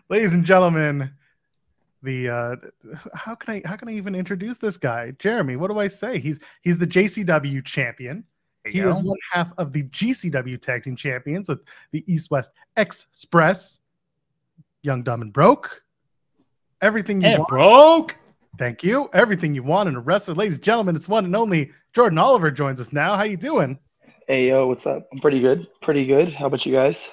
Ladies and gentlemen, the how can I even introduce this guy? Jeremy, what do I say? He's the JCW champion. There He you is go. one half of the GCW tag team champions with the East West Express. Young, dumb, and broke. Everything you And it want. broke. Thank you. Everything you want in a wrestler. Ladies and gentlemen, it's one and only Jordan Oliver joins us now. How you doing? Hey, yo, what's up? I'm pretty good. Pretty good. How about you guys?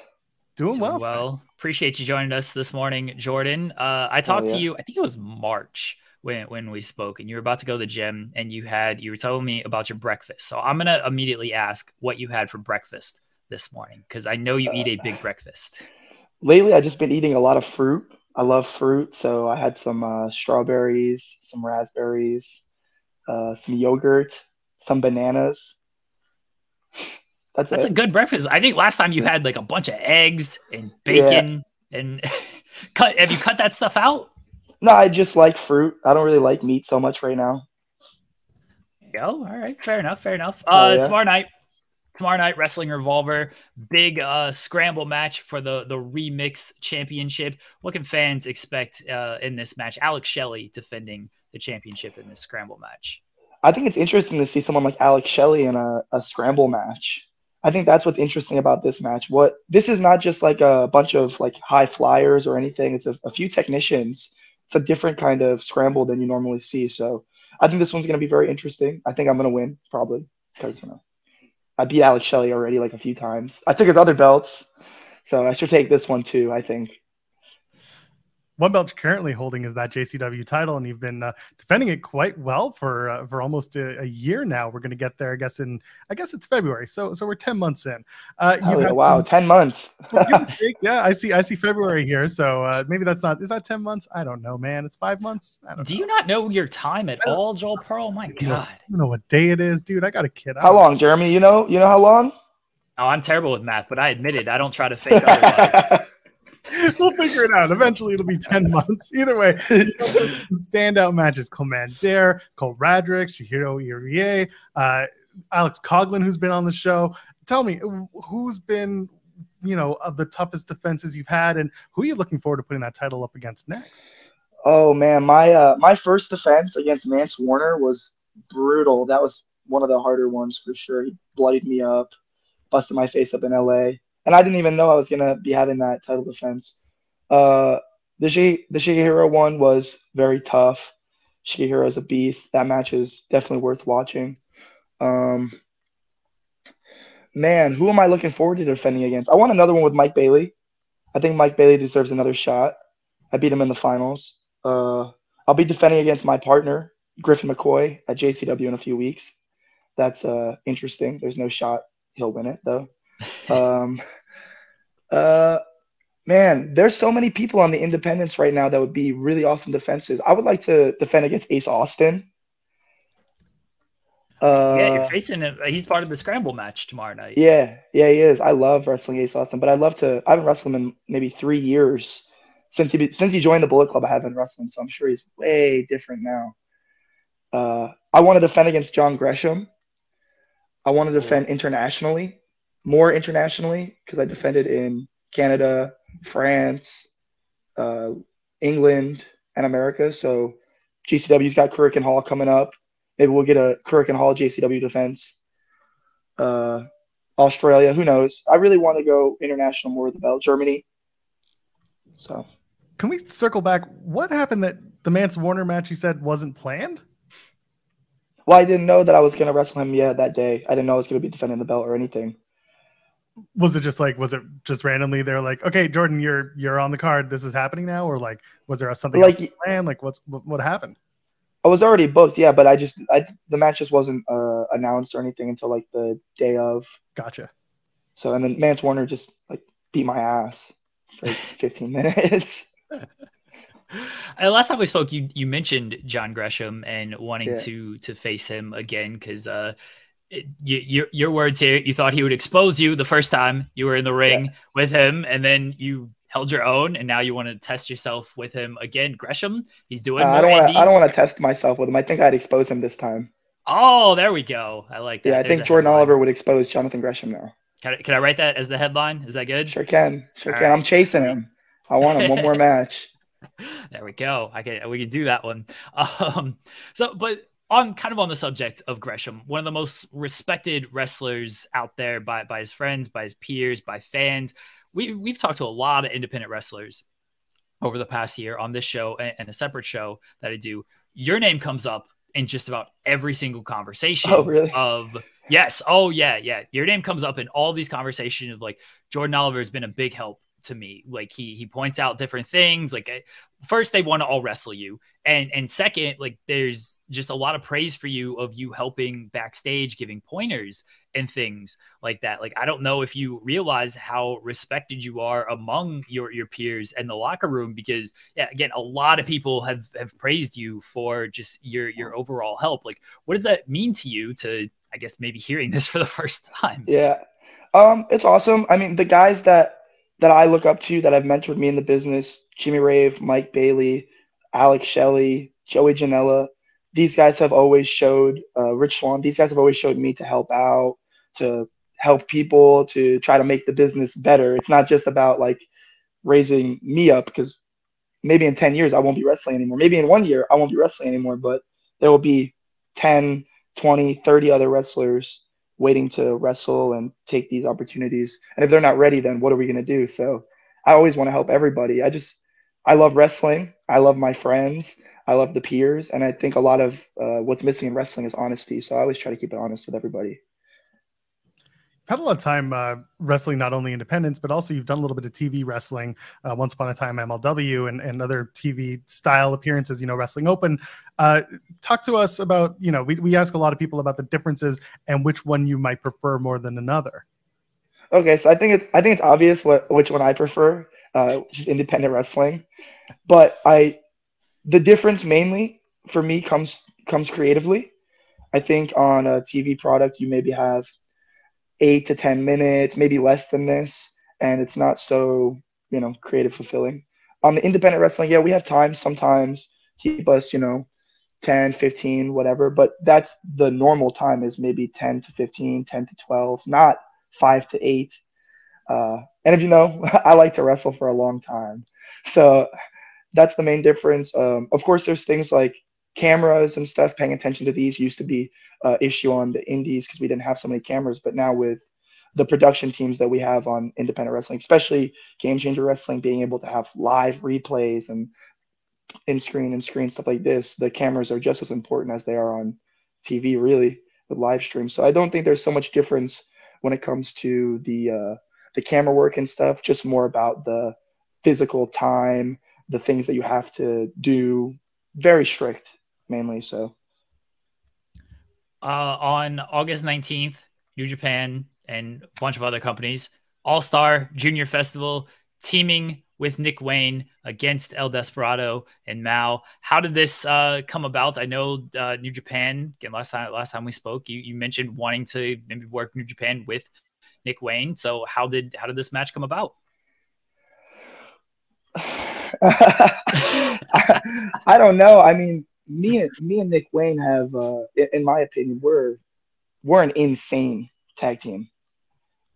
Doing well. Appreciate you joining us this morning, Jordan. I talked to you, I think it was March when we spoke, and you were about to go to the gym, and you were telling me about your breakfast. So I'm gonna immediately ask what you had for breakfast this morning, because I know you eat a big breakfast. Lately, I've just been eating a lot of fruit. I love fruit, so I had some strawberries, some raspberries, some yogurt, some bananas. That's a it. good breakfast. I think last time you had like a bunch of eggs and Yeah. bacon and have you cut that stuff out? No, I just like fruit. I don't really like meat so much right now. All right. Fair enough. Yeah. Tomorrow night, Wrestling Revolver, big scramble match for the Remix Championship. What can fans expect in this match? Alex Shelley defending the championship in this scramble match. I think it's interesting to see someone like Alex Shelley in a scramble match. I think that's what's interesting about this match. This is not just like a bunch of like high flyers or anything. It's a few technicians. It's a different kind of scramble than you normally see. So I think this one's going to be very interesting. I think I'm going to win probably because I beat Alex Shelley already like a few times. I took his other belts, so I should take this one too, I think. One belt you're currently holding is that JCW title, and you've been defending it quite well for almost a year now. We're going to get there, I guess it's February, so we're 10 months in. Wow, 10 months. Yeah, I see February here, so maybe is that 10 months? I don't know, man. It's 5 months. I don't know. Do you not know your time at all, Joel Pearl? My God, I don't know what day it is, dude. I got a kid. How long, Jeremy? You know how long? Oh, I'm terrible with math, but I admit it. I don't try to fake otherwise. We'll figure it out. Eventually, it'll be 10 months. Either way, standout matches: Commander, Cole Radrick, Shihiro Irie, Alex Coughlin, who's been on the show. Tell me, who's been, of the toughest defenses you've had, and who are you looking forward to putting that title up against next? Oh man, my first defense against Mance Warner was brutal. That was one of the harder ones for sure. He bloodied me up, busted my face up in LA. And I didn't even know I was going to be having that title defense. The Shigehiro one was very tough. Shigehiro is a beast. That match is definitely worth watching. Man, who am I looking forward to defending against? I want another one with Mike Bailey. I think Mike Bailey deserves another shot. I beat him in the finals. I'll be defending against my partner, Griffin McCoy, at JCW in a few weeks. That's interesting. There's no shot he'll win it, though. Man, there's so many people on the independents right now that would be really awesome defenses. I would like to defend against Ace Austin. Yeah, you're facing him. He's part of the scramble match tomorrow night. Yeah, he is. I love wrestling Ace Austin, but I haven't wrestled him in maybe 3 years. Since he joined the Bullet Club, I haven't wrestled him, so I'm sure he's way different now. I want to defend against John Gresham. I want to defend internationally. More internationally, because I defended in Canada, France, England, and America. So GCW's got Kurikan Hall coming up. Maybe we'll get a Kurikan Hall JCW defense. Australia, who knows? I really want to go international more with the belt. Germany. So, can we circle back? What happened that the Mance Warner match you said wasn't planned? Well, I didn't know that I was going to wrestle him that day. I didn't know I was going to be defending the belt or anything. Was it just randomly they're like, okay, Jordan, you're on the card, this is happening now? Or like, was there something else planned? Like what happened? I was already booked, yeah, but the match just wasn't announced or anything until like the day of. Gotcha. So, and then Mance Warner just like beat my ass for like 15 minutes. Last time we spoke, you mentioned John Gresham and wanting to face him again because your words here, you thought he would expose you the first time you were in the ring with him, and then you held your own, and now you want to test yourself with him again. Gresham, he's doing more I don't want to test myself with him. I think I'd expose him this time. Oh, there we go. I like that. Yeah, I think Jordan Oliver would expose Jonathan Gresham now. Can I write that as the headline? Is that good? Sure can. I'm chasing him. I want him one more match. There we go. We can do that one. But on the subject of Gresham, one of the most respected wrestlers out there by his friends, by his peers, by fans. We've talked to a lot of independent wrestlers over the past year on this show and a separate show that I do. Your name comes up in just about every single conversation. Oh, really? Yes. Oh, yeah. Your name comes up in all these conversations of like, Jordan Oliver has been a big help to me. Like he points out different things. Like first they want to all wrestle you. And second, like there's just a lot of praise for you of you helping backstage, giving pointers and things like that. Like, I don't know if you realize how respected you are among your peers and the locker room, because again, a lot of people have praised you for just your overall help. Like, what does that mean to you to, I guess, maybe hearing this for the first time? Yeah. It's awesome. I mean, the guys that I look up to that have mentored me in the business, Jimmy Rave, Mike Bailey, Alex Shelley, Joey Janela, these guys have always showed, Rich Swan, these guys have always showed me to help out, to help people, to try to make the business better. It's not just about like raising me up, because maybe in 10 years I won't be wrestling anymore. Maybe in 1 year I won't be wrestling anymore, but there will be 10, 20, 30 other wrestlers waiting to wrestle and take these opportunities. And if they're not ready, then what are we going to do? So I always want to help everybody. I love wrestling. I love my friends. I love the peers. And I think a lot of what's missing in wrestling is honesty. So I always try to keep it honest with everybody. I've had a lot of time wrestling, not only independents, but also you've done a little bit of TV wrestling, Once Upon a Time MLW and other TV style appearances, Wrestling Open. Talk to us about, we ask a lot of people about the differences and which one you might prefer more than another. Okay, so I think it's obvious which one I prefer, which is independent wrestling. But the difference mainly for me comes creatively. I think on a TV product, you maybe have 8 to 10 minutes, maybe less than this, and it's not so, creative fulfilling. On the independent wrestling, yeah, we have time sometimes, keep us, 10, 15, whatever, but that's the normal time is maybe 10 to 15, 10 to 12, not 5 to 8. And if I like to wrestle for a long time. So that's the main difference. Of course, there's things like cameras and stuff. Paying attention to these used to be issue on the indies because we didn't have so many cameras, but now with the production teams that we have on independent wrestling, especially Game Changer Wrestling, being able to have live replays and in-screen stuff like this, the cameras are just as important as they are on TV, really, with live stream. So I don't think there's so much difference when it comes to the camera work and stuff, just more about the physical time, the things that you have to do, very strict mainly. So on August 19th, New Japan and a bunch of other companies, All-Star Junior Festival, teaming with Nick Wayne against El Desperado and Mao. How did this come about? I know New Japan, again, last time we spoke, you mentioned wanting to maybe work New Japan with Nick Wayne. So how did this match come about? I don't know. I mean, me and Nick Wayne have, in my opinion, we're an insane tag team.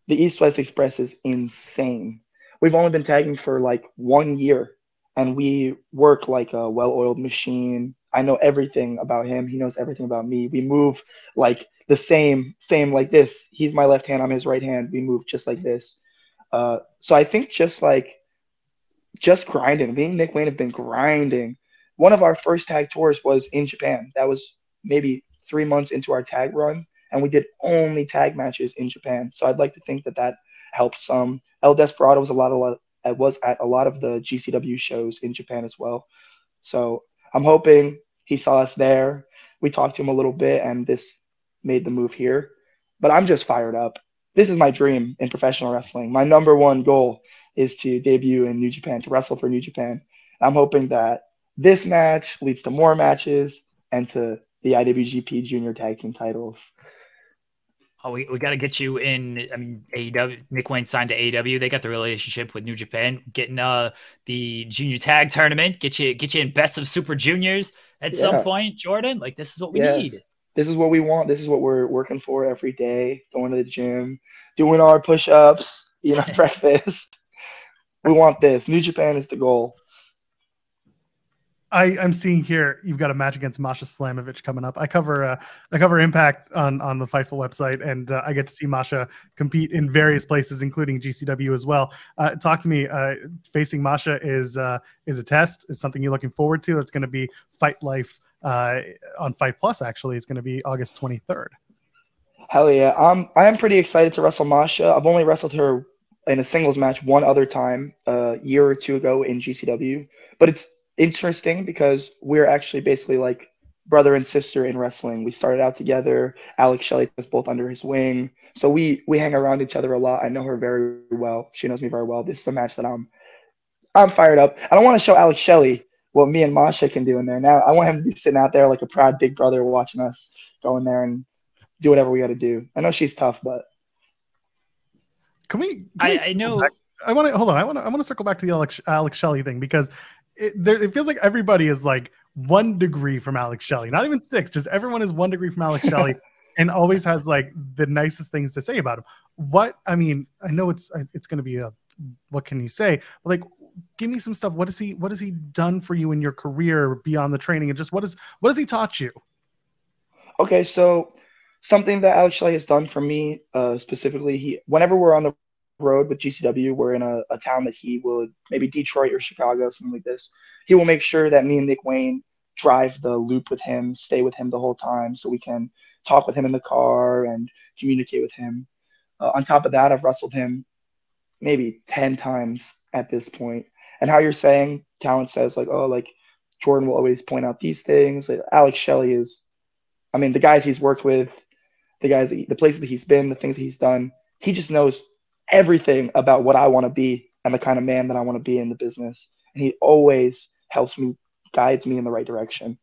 The East West Express is insane. We've only been tagging for like 1 year, and we work like a well-oiled machine. I know everything about him. He knows everything about me. We move like the same like this. He's my left hand, I'm his right hand. We move just like this. So I think just grinding. Me and Nick Wayne have been grinding. One of our first tag tours was in Japan. That was maybe 3 months into our tag run, and we did only tag matches in Japan. So I'd like to think that helped some. El Desperado was at a lot of the GCW shows in Japan as well. So I'm hoping he saw us there. We talked to him a little bit, and this made the move here. But I'm just fired up. This is my dream in professional wrestling. My number one goal is to debut in New Japan, to wrestle for New Japan. I'm hoping that this match leads to more matches and to the IWGP Junior Tag Team titles. Oh, we got to get you in. I mean, AEW, Nick Wayne signed to AEW. They got the relationship with New Japan. Getting the junior tag tournament, get you in Best of Super Juniors at some point, Jordan. Like, this is what we need. This is what we want. This is what we're working for every day. Going to the gym, doing our push-ups, breakfast. We want this. New Japan is the goal. I'm seeing here you've got a match against Masha Slamovich coming up. I cover Impact on the Fightful website, and I get to see Masha compete in various places, including GCW as well. Talk to me. Facing Masha is a test. Is something you're looking forward to? It's going to be Fight Life on Fight Plus. Actually, it's going to be August 23rd. Hell yeah! I am pretty excited to wrestle Masha. I've only wrestled her in a singles match one other time, a year or two ago in GCW, but it's interesting because we're actually basically like brother and sister in wrestling. We started out together. Alex Shelley was both under his wing, so we hang around each other a lot. I know her very well. She knows me very well. This is a match that I'm fired up. I don't want to show Alex Shelley what me and Masha can do in there. Now I want him to be sitting out there like a proud big brother watching us go in there and do whatever we got to do. I know she's tough, but can we I know. I want to hold on. I want to circle back to the Alex Shelley thing, because it feels like everybody is like 1 degree from Alex Shelley, not even 6, just everyone is 1 degree from Alex Shelley and always has like the nicest things to say about him. I know it's going to be what can you say? But like, give me some stuff. What has he done for you in your career beyond the training, and just what has he taught you? Okay, so something that Alex Shelley has done for me specifically, whenever we're on the road with GCW, we're in a town that he would, maybe Detroit or Chicago, something like this. He will make sure that me and Nick Wayne drive the loop with him, stay with him the whole time, so we can talk with him in the car and communicate with him. On top of that, I've wrestled him maybe 10 times at this point. And how you're saying, talent says like, oh, like Jordan will always point out these things. Like, Alex Shelley is, I mean, the guys he's worked with, the places that he's been, the things that he's done, he just knows everything about what I want to be and the kind of man that I want to be in the business. And he always helps me, guides me in the right direction.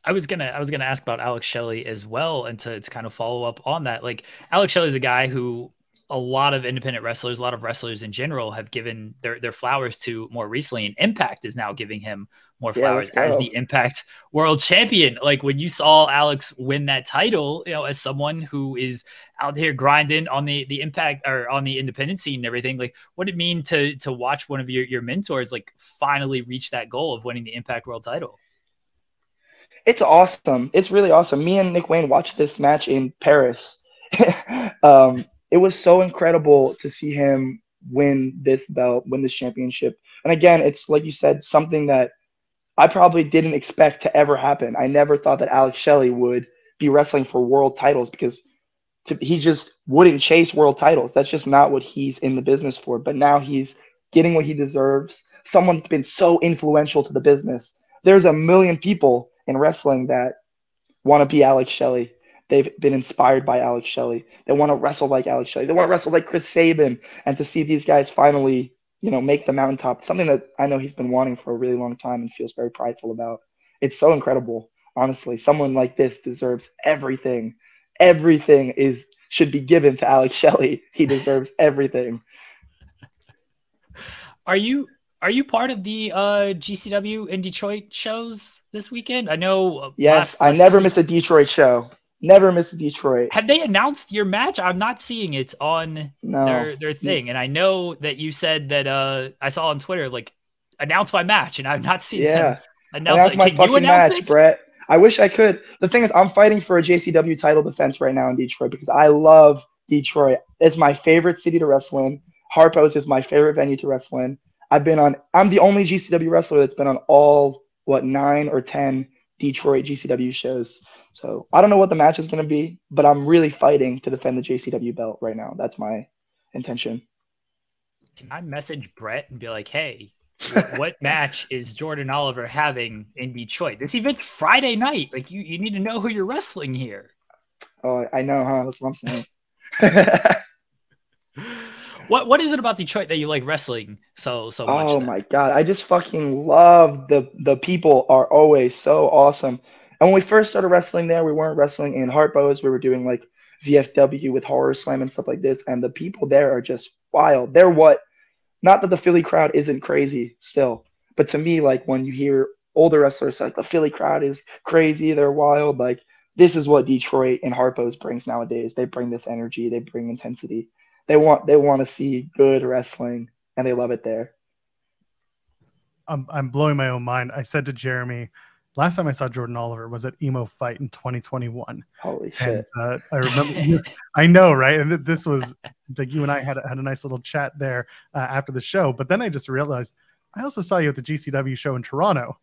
I was gonna ask about Alex Shelley as well, and to kind of follow up on that. Like, Alex Shelley is a guy who a lot of independent wrestlers, a lot of wrestlers in general, have given their flowers to more recently, and Impact is now giving him more flowers as the Impact World Champion. Like, when you saw Alex win that title, you know, as someone who is out here grinding on the Impact or on the independent scene and everything, like, what did it mean to watch one of your mentors like finally reach that goal of winning the Impact World title? It's awesome. It's really awesome. Me and Nick Wayne watched this match in Paris. It was so incredible to see him win this belt, win this championship. And again, it's like you said, something that I probably didn't expect to ever happen. I never thought that Alex Shelley would be wrestling for world titles, because he just wouldn't chase world titles. That's just not what he's in the business for. But now he's getting what he deserves. Someone's been so influential to the business. There's a million people in wrestling that want to be Alex Shelley. They've been inspired by Alex Shelley. They want to wrestle like Alex Shelley. They want to wrestle like Chris Sabin. And to see these guys finally, you know, make the mountaintop, something that I know he's been wanting for a really long time and feels very prideful about. It's so incredible. Honestly, someone like this deserves everything. Everything should be given to Alex Shelley. He deserves everything. Are you part of the GCW in Detroit shows this weekend? I know. Yes, I never miss a Detroit show. Never miss a Detroit. Have they announced your match? I'm not seeing it on their thing. And I know that you said that I saw on Twitter, like, announce my match, and I've not seen them announce my fucking match, Brett. I wish I could. The thing is, I'm fighting for a JCW title defense right now in Detroit because I love Detroit. It's my favorite city to wrestle in. Harpo's is my favorite venue to wrestle in. I'm the only GCW wrestler that's been on all, 9 or 10 Detroit GCW shows. So I don't know what the match is going to be, but I'm really fighting to defend the JCW belt right now. That's my intention. Can I message Brett and be like, hey, what match is Jordan Oliver having in Detroit? This event's Friday night. Like, you need to know who you're wrestling here. Oh, I know, huh? That's what I'm saying. What is it about Detroit that you like wrestling so much? Oh my God. I just fucking love the people are always so awesome. And when we first started wrestling there, we weren't wrestling in Harpo's. We were doing like VFW with Horror Slam and stuff like this. And the people there are just wild. They're not that the Philly crowd isn't crazy still, but to me, like, when you hear older wrestlers like the Philly crowd is crazy, they're wild. Like, this is what Detroit and Harpo's brings nowadays. They bring this energy, they bring intensity. They want to see good wrestling, and they love it there. I'm blowing my own mind. I said to Jeremy, last time I saw Jordan Oliver was at Emo Fight in 2021. Holy shit! And I remember, I know, right? And this was like you and I had a nice little chat there after the show. But then I just realized I also saw you at the GCW show in Toronto.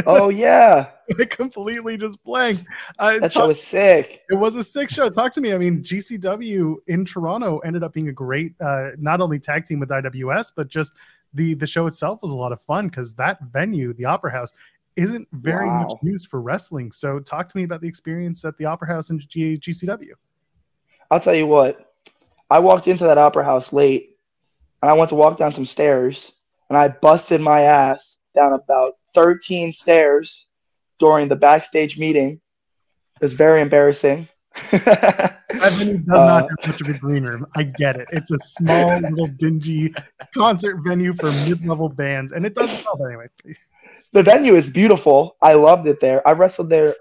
Oh yeah, I completely just blanked. That show was sick. It was a sick show. Talk to me. I mean, GCW in Toronto ended up being a great, not only tag team with IWS, but just the show itself was a lot of fun because that venue, the Opera House, isn't very much used for wrestling. So talk to me about the experience at the Opera House in GCW. I'll tell you what. I walked into that Opera House late, and I went to walk down some stairs, and I busted my ass down about 13 stairs during the backstage meeting. It was very embarrassing. That venue does not have much of a green room. I get it. It's a small, little, dingy concert venue for mid-level bands, and it does well. But anyway, the venue is beautiful. I loved it there. I wrestled there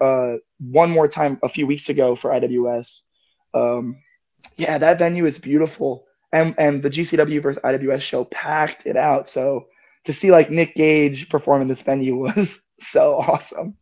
one more time a few weeks ago for IWS. Yeah, that venue is beautiful, and the GCW versus IWS show packed it out. So to see like Nick Gage perform in this venue was so awesome.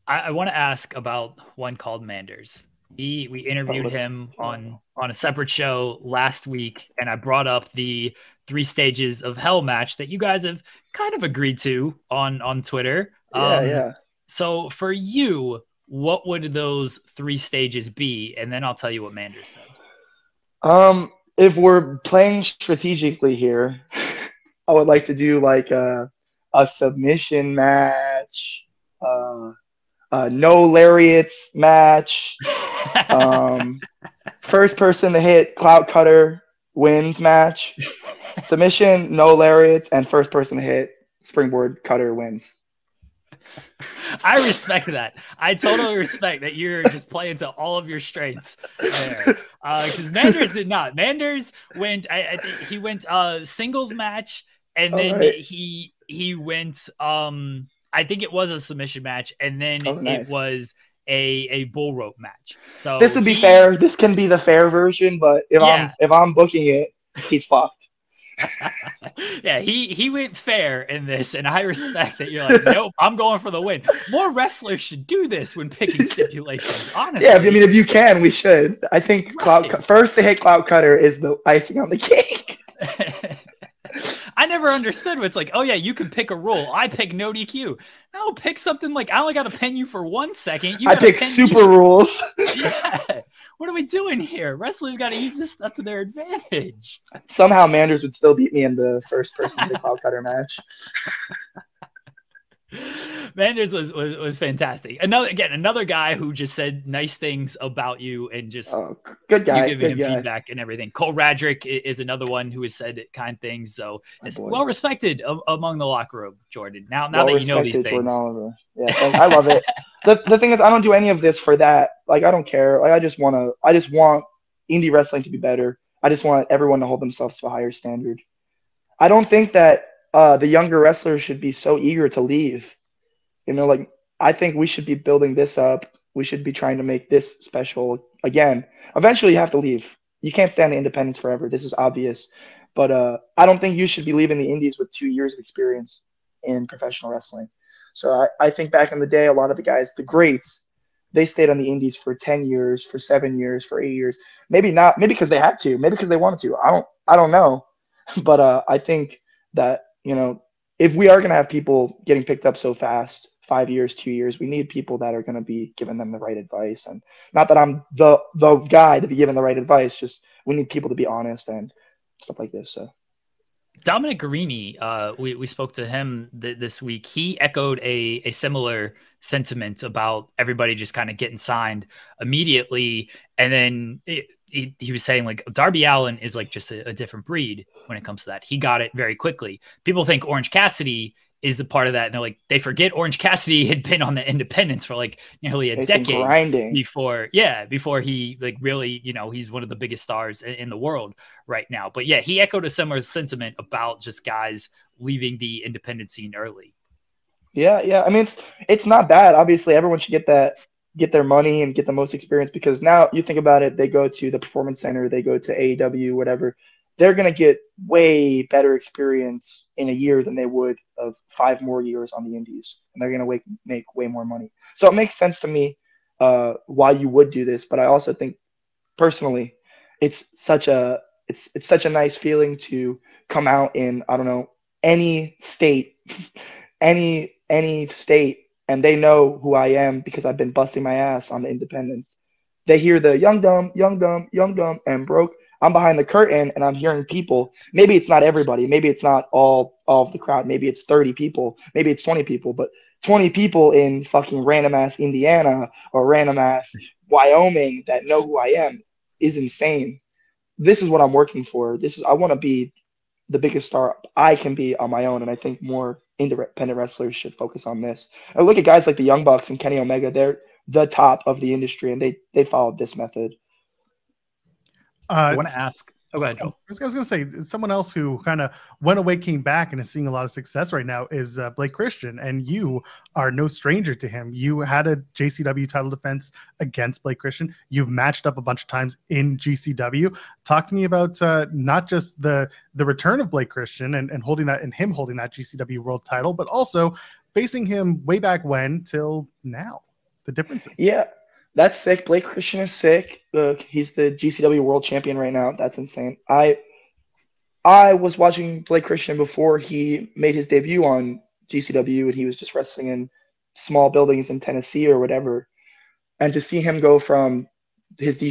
I want to ask about one called Manders. We interviewed him on a separate show last week, and I brought up the 3 stages of hell match that you guys have kind of agreed to on Twitter. Yeah. So for you, what would those 3 stages be? And then I'll tell you what Manders said. If we're playing strategically here, I would like to do like a submission match, no lariats match, first person to hit clout cutter wins match, submission, no lariats, and first person to hit springboard cutter wins. I respect that. I totally respect that you're just playing to all of your strengths there. Because Manders did not. Manders went. I think he went singles match, and then he went. I think it was a submission match, and then it was a bull rope match. So this would be fair. This can be the fair version, but if I'm booking it, he's fucked. Yeah, he went fair in this, and I respect that. You're like, nope, I'm going for the win. More wrestlers should do this when picking stipulations, honestly. Yeah, I mean, if you can, we should. I think first to hit clout cutter is the icing on the cake. I never understood what's like, oh yeah, you can pick a rule. I pick no DQ. No, pick something like, I only got to pen you for 1 second. I pick super rules. Yeah. What are we doing here? Wrestlers got to use this stuff to their advantage. Somehow Manders would still beat me in the first person to clout cutter match. Manders was fantastic. Another guy who just said nice things about you and just good guy. You giving him feedback and everything. Cole Radrick is another one who has said kind things. So it's well respected among the locker room, Jordan. Now that you know these things. Yeah, I love it. The thing is, I don't do any of this for that. Like, I don't care. Like, I just want indie wrestling to be better. I just want everyone to hold themselves to a higher standard. I don't think that the younger wrestlers should be so eager to leave. You know, like, I think we should be building this up. We should be trying to make this special again. Eventually, you have to leave. You can't stand the independence forever. This is obvious. But I don't think you should be leaving the indies with 2 years of experience in professional wrestling. So I think back in the day, a lot of the guys, the greats, they stayed on the indies for 10 years, for 7 years, for 8 years. Maybe not. Maybe because they had to. Maybe because they wanted to. I don't know. But I think that, you know, if we are going to have people getting picked up so fast, 5 years, 2 years, we need people that are going to be giving them the right advice. And not that I'm the guy to be giving the right advice, just we need people to be honest and stuff like this. So Dominic Guarini, we spoke to him this week. He echoed a similar sentiment about everybody just kind of getting signed immediately. And then he was saying, like, Darby Allin is like just a different breed when it comes to that. He got it very quickly. People think Orange Cassidy is the part of that. And they're like, they forget Orange Cassidy had been on the independents for like nearly a decade before he like really, you know, he's one of the biggest stars in the world right now. But yeah, he echoed a similar sentiment about just guys leaving the independent scene early. Yeah. I mean, it's not bad. Obviously everyone should get get their money and get the most experience, because now you think about it, they go to the Performance Center, they go to AEW, whatever. They're going to get way better experience in a year than they would of 5 more years on the indies. And they're going to make way more money. So it makes sense to me why you would do this. But I also think personally, it's such a nice feeling to come out in, I don't know, any state, any state, and they know who I am because I've been busting my ass on the independents. They hear the young dumb, and broke. I'm behind the curtain and I'm hearing people. Maybe it's not everybody. Maybe it's not all of the crowd. Maybe it's 30 people. Maybe it's 20 people. But 20 people in fucking random ass Indiana or random ass Wyoming that know who I am is insane. This is what I'm working for. I want to be the biggest star I can be on my own. And I think more independent wrestlers should focus on this. And look at guys like the Young Bucks and Kenny Omega. They're the top of the industry, and they followed this method. I want to ask. Oh, go ahead. I was going to say, someone else who kind of went away, came back, and is seeing a lot of success right now is Blake Christian, and you are no stranger to him. You had a JCW title defense against Blake Christian. You've matched up a bunch of times in GCW. Talk to me about not just the return of Blake Christian and holding that, and him holding that GCW world title, but also facing him way back when till now. The differences. Yeah. That's sick. Blake Christian is sick. He's the GCW world champion right now. That's insane. I was watching Blake Christian before he made his debut on GCW, and he was just wrestling in small buildings in Tennessee or whatever. And to see him go from his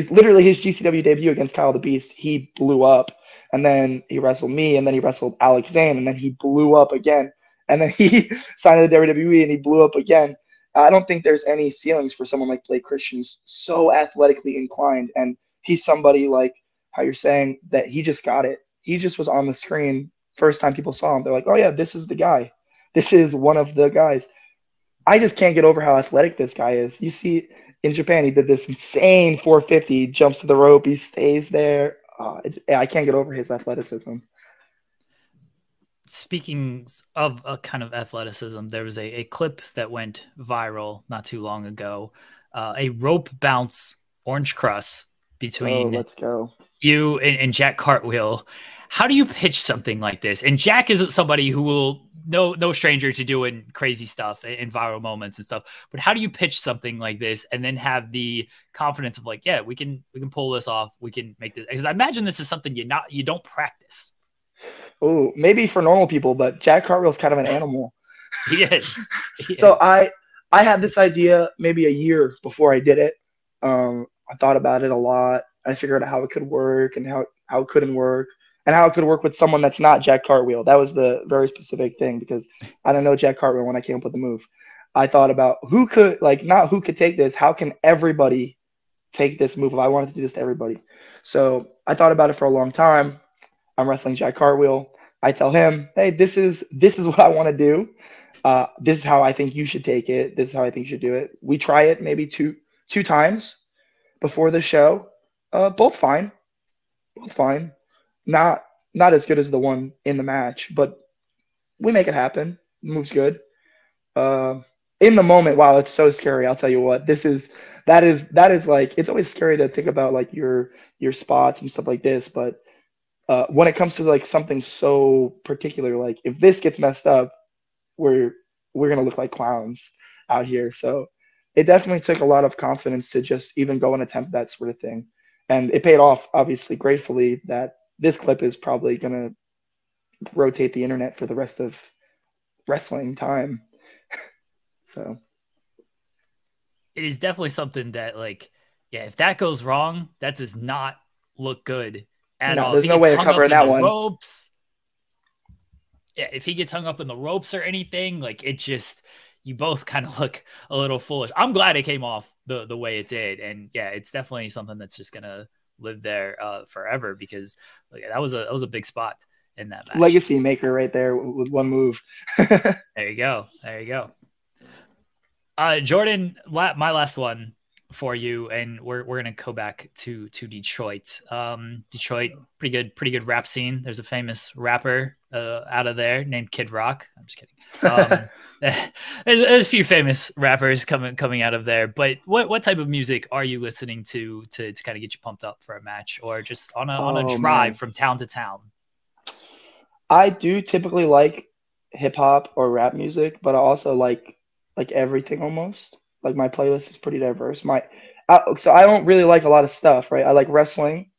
literally his GCW debut against Kyle the Beast, he blew up. And then he wrestled me, and then he wrestled Alex Zane, and then he blew up again. And then he signed to the WWE, and he blew up again. I don't think there's any ceilings for someone like Blake Christian. He's so athletically inclined, and he's somebody, like how you're saying, that he just got it. He just was on the screen first time people saw him. They're like, oh yeah, this is the guy. This is one of the guys. I just can't get over how athletic this guy is. You see, in Japan, he did this insane 450. He jumps to the rope. He stays there. I can't get over his athleticism. Speaking of a kind of athleticism, there was a clip that went viral not too long ago. A rope bounce orange crust between let's go. You and Jack Cartwheel. How do you pitch something like this? And Jack isn't somebody who will no stranger to doing crazy stuff and viral moments and stuff. But how do you pitch something like this and then have the confidence of like, yeah, we can pull this off. We can make this, because I imagine this is something you don't practice. Oh, maybe for normal people, but Jack Cartwheel's kind of an animal. He is. So I had this idea maybe a year before I did it. I thought about it a lot. I figured out how it could work and how it couldn't work, and how it could work with someone that's not Jack Cartwheel. That was the very specific thing, because I don't know Jack Cartwheel when I came up with the move. I thought about who could, like, not who could take this, how can everybody take this move if I wanted to do this to everybody. So I thought about it for a long time. I'm wrestling Jack Cartwheel. I tell him, hey, this is what I want to do. This is how I think you should take it. This is how I think you should do it. We try it maybe two times before the show. Both fine. Not as good as the one in the match, but we make it happen. The move's good. In the moment, wow, it's so scary. I'll tell you what. That is like, it's always scary to think about like your spots and stuff like this, but when it comes to like something so particular, like if this gets messed up, we're gonna look like clowns out here. So it definitely took a lot of confidence to just even go and attempt that sort of thing, and it paid off, obviously, gratefully. That this clip is probably gonna rotate the internet for the rest of wrestling time. So it is definitely something that, like, yeah, if that goes wrong, that does not look good. No, there's no way of covering that one. Ropes. Yeah, if he gets hung up in the ropes or anything, like, it just, you both kind of look a little foolish. I'm glad it came off the way it did, and yeah, it's definitely something that's just gonna live there forever, because like, that was a big spot in that match. Legacy maker right there with one move. There you go. Jordan, my last one for you, and we're gonna go back to Detroit. Detroit, pretty good rap scene. There's a famous rapper out of there named Kid Rock. I'm just kidding. There's a few famous rappers coming out of there. But what type of music are you listening to kind of get you pumped up for a match, or just on a drive from town to town? I do typically like hip hop or rap music, but I also like everything almost. Like my playlist is pretty diverse. So I don't really like a lot of stuff, right? I like wrestling,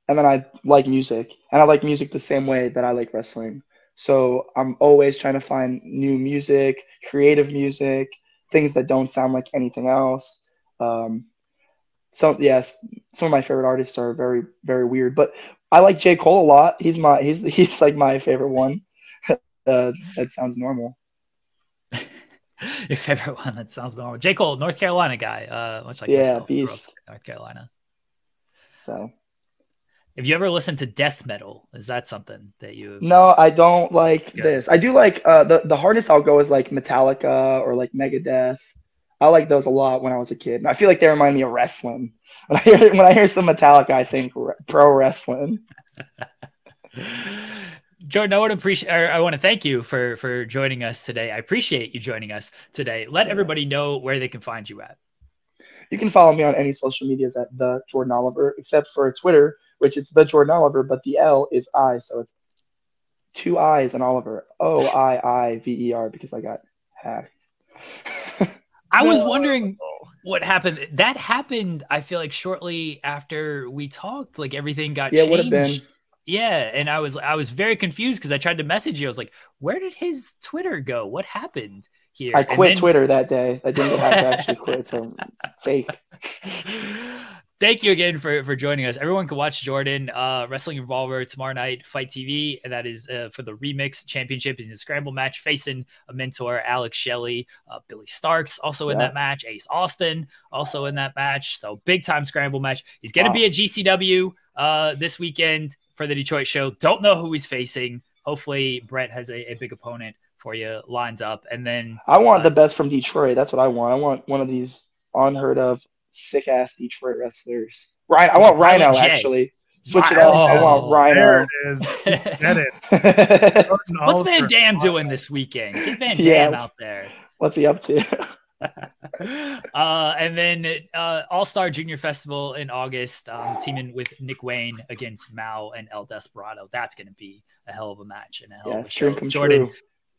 and then I like music, and I like music the same way that I like wrestling. So I'm always trying to find new music, creative music, things that don't sound like anything else. So yes, some of my favorite artists are very, very weird, but I like J. Cole a lot. He's like my favorite one. That sounds normal. Your favorite one? That sounds normal. J. Cole, North Carolina guy. Much like yeah, myself, beast. North Carolina. So, have you ever listened to death metal? Is that something that you? No, I don't like this. I do like the hardest I'll go is like Metallica or like Megadeth. I like those a lot when I was a kid. And I feel like they remind me of wrestling. When I hear some Metallica, I think pro wrestling. Jordan, I want to thank you for joining us today. I appreciate you joining us today. Let everybody know where they can find you at. You can follow me on any social medias at the Jordan Oliver, except for Twitter, which it's the Jordan Oliver, but the L is I, so it's 2 I's and Oliver. OIIVER, because I got hacked. I was wondering what happened. That happened, I feel like, shortly after we talked. Like everything got changed. It would have been. Yeah, and I was very confused because I tried to message you. I was like, "Where did his Twitter go? What happened here?" I quit Twitter that day. I didn't have to actually quit, so fake. Thank you again for joining us. Everyone can watch Jordan Wrestling Revolver tomorrow night, Fight TV, and that is for the Remix Championship. He's in a scramble match facing a mentor, Alex Shelley. Billy Starks also in that match. Ace Austin also in that match. So big time scramble match. He's going to be at GCW this weekend for the Detroit show. Don't know who he's facing. Hopefully Brett has a big opponent for you lined up. And then I want the best from Detroit. That's what I want. I want one of these unheard of sick ass Detroit wrestlers. I want Rhino actually. Switch it up. I want Rhino. There it is. Let's get it. What's Van Dam doing this weekend? Get Van Dam out there. What's he up to? And then All-Star Junior Festival in August, teaming with Nick Wayne against Mao and El Desperado. That's going to be a hell of a match and a hell of a show.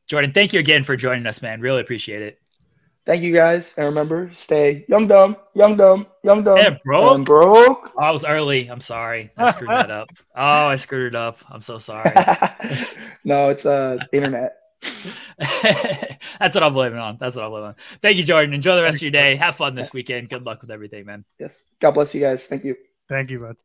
Jordan, thank you again for joining us, man. Really appreciate it. Thank you, guys. And remember, stay young, dumb, young, dumb, young, dumb, and broke. And broke. I was early. I'm sorry. I screwed that up. Oh, I screwed it up. I'm so sorry. No, it's internet. That's what I'm blaming on. Thank you, Jordan. Enjoy the rest of your day. Have fun this weekend. Good luck with everything, man. Yes. God bless you guys. Thank you. Thank you, bud.